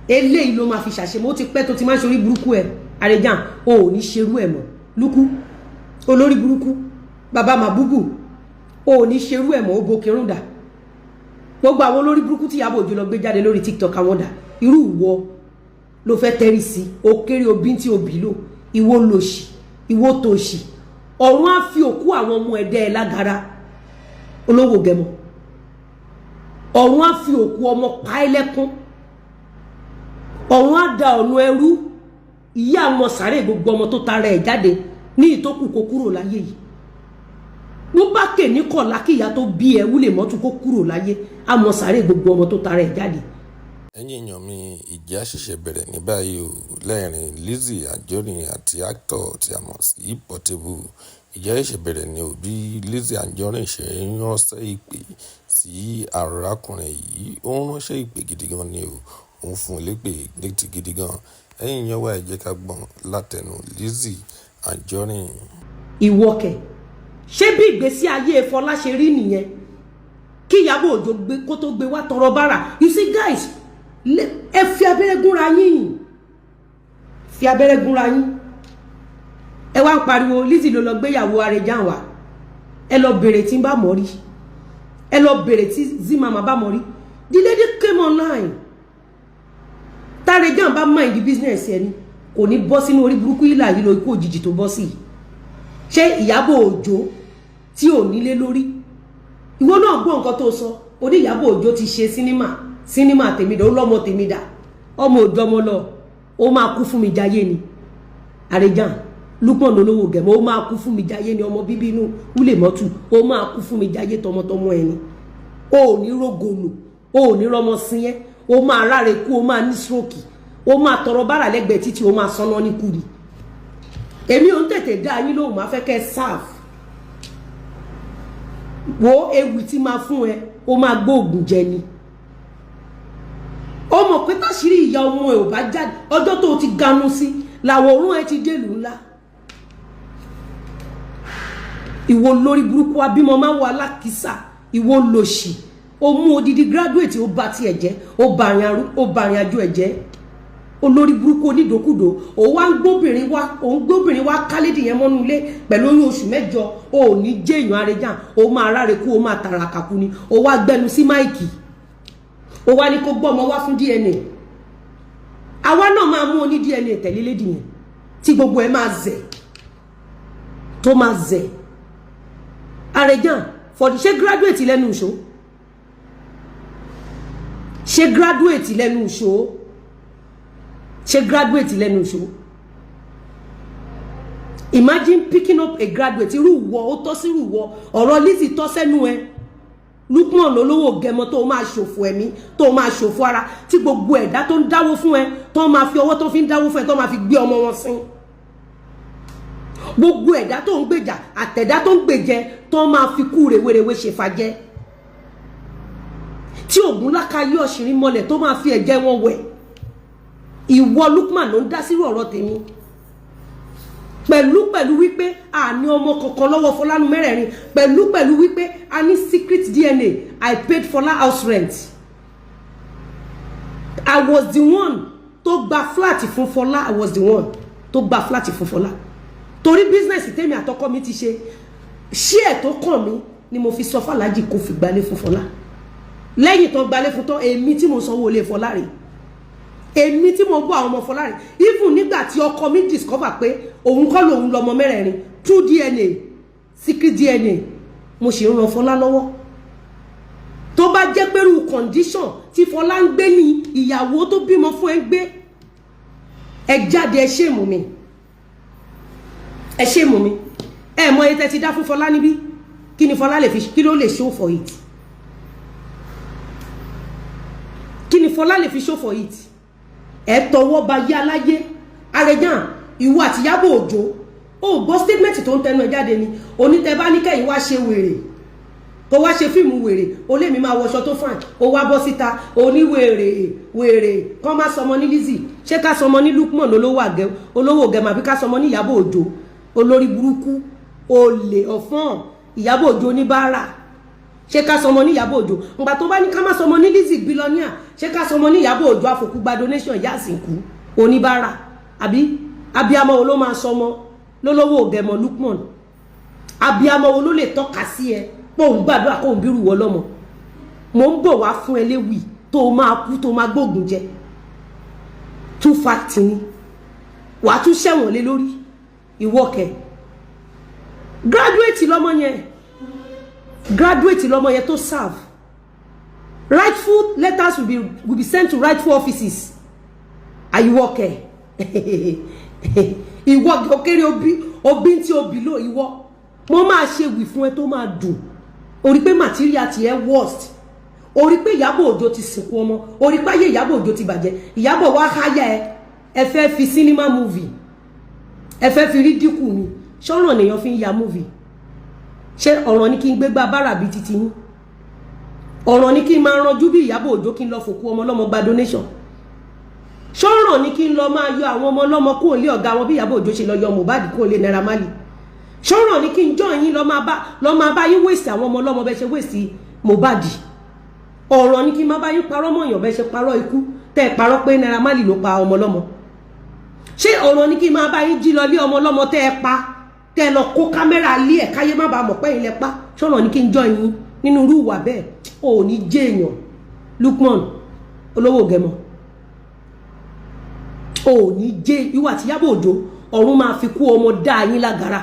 eléyìí ló máa fi ṣàṣemọ́ ó ti pẹ́ tó ti máa ń ṣorí burúkú ẹ̀ Àrẹ̀jàn o ò ní ṣerú ẹ̀ mọ́ lúkú olórí burúkú bàbá màbúbù o ò ní ṣerú ẹ̀ mọ́ ó bo kírúndà gbogbo àwọn olórí burúkú tí Ìyábọ̀ Òjó lọ gbé jáde lórí TikTok àwọn dà irú ìwọ ló fẹ́ tẹ́rí sí ó kéré obí tí òbí lò ìwọ lòṣì ìwọ tòṣì ọ̀run á fi òkú àwọn ọmọ ẹ̀dẹ́ ẹ̀ lágara olówó gẹmọ ọ̀run á fi òkú ọmọ pa ẹ́ lẹ́kún ọ̀run á da ọ̀nà ẹrú ìyá ọmọ sàárè gbogbo ọmọ tó tara ẹ̀ jáde ní ìtókù kó kúrò láyé yìí ló bá kè ní kọ̀ọ̀lá kí ìyá tó bí ẹ wúlè mọ́tò kó kúrò láyé àmọ́ sàárè gbogbo ọmọ tó tara ẹ̀ jáde. ẹ̀yin èèyàn mi ìjà ṣẹ̀ṣẹ̀ bẹ̀rẹ̀ ní báyìí o lẹ́rìn Lizzy Anjorin àti actor tí a mọ̀ sí Portable ìjà ṣẹ̀ṣẹ̀ bẹ̀rẹ̀ ní òbí Lizzy Anjorin ṣe ń ránṣẹ́ ìpè sí arákùnrin yìí ó ń ránṣẹ́ ìpè gidi gan ni o òun fún un lépè létí gidi gan ẹ̀yin yẹn wá ẹ jẹ́ ká gbọ́n látẹnu Lizzy Anjorin. ìwọ kẹ ṣé bí ìgbésí ayé Fọlá ṣe rí nìyẹn kí Ìyábọ̀ Òjó gbé kó tó gbé wá tọrọ bára you see guys ẹ fi abẹ́rẹ́ gúnra yín fi abẹ́rẹ́ gúnra yín ẹ wá ń pariwo Lizzy ló lọ gbéyàwó Àrẹ̀jàn wá ẹ lọ bèrè tí ń bá mọ̀ rí ẹ lọ bèrè tí Zimama bá mọ̀ rí the lady came online tàrẹ̀jàn bá mind business ẹni kò ní bọ́ sínú orí burúkú ìlà yìí lọ ikú òjijì tó bọ́ sí ṣé Ìyábọ̀ Òjó tí ò nílé lórí ìwọ náà gbọ́ nǹkan tó sọ ó ní Ìyábọ̀ Òjó ti ṣe sinimá tèmídà ó lọ́mọ tèmídà ọmọ òjò ọmọ lọ ó máa kú fún mi jayé ni Àrẹ̀jàn Lukman olówó gẹ̀mọ́ ó máa kú fún mi jayé ni ọmọ bíbí inú wúlè mọ́tù ó máa kú fún mi jayé tọmọtọmọ ẹni ó ò ní rógòlù ó ò ní rọmọ sí ẹ ó máa ráre kú ó máa ní stroke ó máa tọrọ bára lẹ́gbẹ̀ẹ́ títí ó máa sọnà ní kúri èmi ò ń tètè dá yín lóhùn máa fẹ́ kẹ́ serve wo ewu tí máa fún ẹ ó máa gbóògùn jẹ ni ó mọ̀ pé táṣírí ìyá ọmọ ẹ ò bá jáde ọjọ́ tó ti ganu sí làwọn òórùn ẹ ti délùú ńlá ìwọ lórí burúkú abímọ máa wọ alákìísà ìwọ lòṣì ó mú odidi graduate ó bá tiẹ̀ jẹ́ ó bàrìn àjò ẹ̀ jẹ́ olórí burúkú onídòkúdò ó wá ń gbóbìnrin wá kálídì yẹn mọ́nú ilé pẹ̀lú oyún oṣù mẹ́jọ ó ní jẹ́yàn Àrẹ̀jàn ó máa ráre kú ó máa tàràkà kú ni ó wá gbẹnu sí máìkì ó wá ní kó gbọ́mọ wá fún DNA àwa náà máa mú oní DNA tẹ̀lé lédi yẹn tí gbogbo ẹ̀ máa zẹ̀ tó máa zẹ̀ Àrẹ̀jàn fọ̀dí ṣé graduate lẹ́nu ìṣó ṣé graduate lẹ́nu ìṣó ṣé graduate lẹ́nu ìṣó imagine picking up a graduate irú ìwọ ó tọ́ sí irú ìwọ ọ̀rọ̀ Lizzy tọ́ sẹ́nu ẹ Lukman olówó gẹmọ tó máa ṣòfò ẹ̀mí tó máa ṣòfò ara tí gbogbo ẹ̀dá tó ń dáwó fún ẹ tó máa fi ọwọ́ tó fi ń dáwó fún ẹ tó máa fi gbé ọmọ wọn sin gbogbo ẹ̀dá tó ń gbèjà àtẹ̀dá tó ń gbèjẹ tó máa fi kú rèwerèwe ṣe fàjẹ́ tí ògùn lákàyè ọ̀ṣìnrín mọ́lẹ̀ tó máa fi ẹ̀jẹ̀ wọn wẹ̀ ìwọ Lukman ló ń dá sírú ọ̀rọ̀ tèmi pẹ̀lú wípé a ní ọmọ kankan lọ́wọ́ Fọlánú mẹ́rẹ̀ẹ̀rin pẹ̀lú wípé a ní secret DNA I paid Fọlá house rent I was the one tó gba flat fún Fọlá I was the one tó gba flat fún Fọlá torí business tèmi àtọkọ mi ti ṣe share tó kàn mí ni mo fi sọ fàlájì kó fi gbalé fún Fọlá lẹ́yìn tó gbalé fún tán èmi tí mo sanwó lé Fọlá rẹ̀ èmi tí mo bọ́ àwọn ọmọ Fọlá rẹ̀ even nígbà tí ọkọ mi discover pé òun kọ́ lòun lọ́mọ mẹ́rẹ̀ẹ̀rin through DNA secret DNA mo sì ń ran Fọlá lọ́wọ́ tó bá jẹ́ pẹ̀lú condition tí Fọlá ń gbé ní ìyàwó tó bímọ fún ẹ gbé ẹ jáde ẹ ṣe mú mi ẹ mọ iye tẹ́ ti dá fún Fọlá níbí kí ni Fọlá lè fi kí ló lè show for it kí ni Fọlá lè fi show for it ẹ tọwọ́ ba yá láyé Àrẹ̀jàn ìwọ àti Ìyábọ̀ Òjó ó gbọ́ statement tó ń tẹnu ẹ jáde ni onítẹ̀ bá ní kẹ́yìn wá ṣe wèrè kó wá ṣe fíìmù wèrè ó lè mi máa wọṣọ tó fàn ó wá bọ́ síta wèrè kán má sọmọ ní Lizzy ṣé ká sọmọ ní Lukman olówó gẹ̀mọ̀ àbí ká sọmọ ní Ìyábọ̀ Òjó olórí burúkú olè ọ̀fọ́n Ìyábọ̀ Òjó oníbàárà ṣé ká sọmọ ní Ìyábọ̀ Òjó ǹgbà tó bá ní ká má sọmọ ní Lizzy billionaire ṣé ká sọmọ ní Ìyábọ̀ Òjó àfòkú gba donation ìyá àsìnkú oníbàárà àbí abiyamọ wo ló máa sọmọ lólówó ògẹmọ Lukman abiyamọ wo ló lè tọ́ka sí ẹ pé òun gbàdúrà kó òun bírù wọ lọ́mọ mo ń bọ̀ wá fún ẹ léwì tó máa kú tó máa gbóògùn jẹ two fact ni wàá tún ṣẹ̀wọ̀n lé lórí ìwọ́kẹ̀ graduate lọ́mọ yẹn tó serve rightful letters will be sent to rightful offices àyíwọ́kẹ̀ ìwọ òkèrè òbí tí òbí lò ìwọ mo máa ṣe wì fún ẹ tó máa dùn orí pé material ti ẹ worst orí pé Ìyábọ̀ Òjó ti sìnkú ọmọ orí pé ayé Ìyábọ̀ Òjó ti bàjẹ́ Ìyábọ̀ wá háyà ẹ fẹ́ fi cinema movie ẹ fẹ́ fi rídíkù ni ṣọ́ràn nìyàn fi ń ya movie ṣé ọ̀ràn ni kí n gbégbá bára bíi titi yín ọ̀ràn ni kí n máa ranjú bí Ìyábọ̀ Òjó kí n lọ fòkú ọmọ ọlọ́mọ gba donation ṣọ́ràn ni kí n lọ máa yọ àwọn ọmọ ọlọ́mọ kúrò lé ọ̀gá wọn bí Ìyábọ̀ Òjó ṣe lọ yọ Mohbad kúrò lé Naira Marley ṣọ́ràn ni kí n jọ yín lọ máa bá yín wéèsì àwọn ọmọ ọlọ́mọ bẹ́ẹ̀ ṣe wéèsì Mohbad ọ̀ràn ni kí n máa bá yín parọ́ mọ̀yàn bẹ́ẹ̀ ṣe parọ́ ikú tẹ́ ẹ parọ́ pé Naira Marley ló pa ọmọ ọlọ́mọ ṣé ọ̀ràn ni kí n máa bá yín jí lọ lé ọmọ ọlọ́mọ tẹ́ ẹ pa tẹ́ ẹ lọ kó kámẹ́rà lé ẹ̀ káyé má bàa mọ̀ pé ilẹ̀ pa ṣọ́ràn ni kí n jọ yín nínú irú ìwà bẹ́ẹ̀ ò ní jẹ́ èèyàn Lukman olówó gẹmọ ò ní jẹ́ ìwà tí Ìyábọ̀ Òjó ọ̀run máa fi kú ọmọ dá yín lágara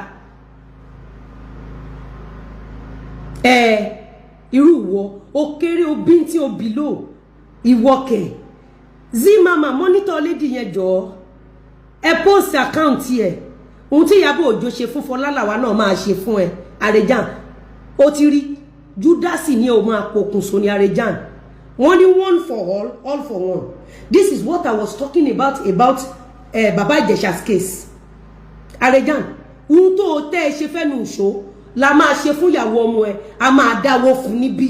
irú ìwọ ó kéré obí tí ó bí lò ìwọkẹ̀ Zimama monitor lady yẹn jọ ẹ post account ẹ ohun tí Ìyábọ̀ Òjó ṣe fún Fọlálàwá náà máa ṣe fún ẹ Arejan ó ti rí Júdásì ní o máa pokùnso ní Arejan wọ́n ní one for all for one. This is what I was talking about Baba Ijesha's case. Arejan ohun tó tẹ́ ẹ ṣe fẹ́nu ìṣó la máa ṣe fún ìyàwó ọmọ ẹ a máa dáwọ́ fún níbí.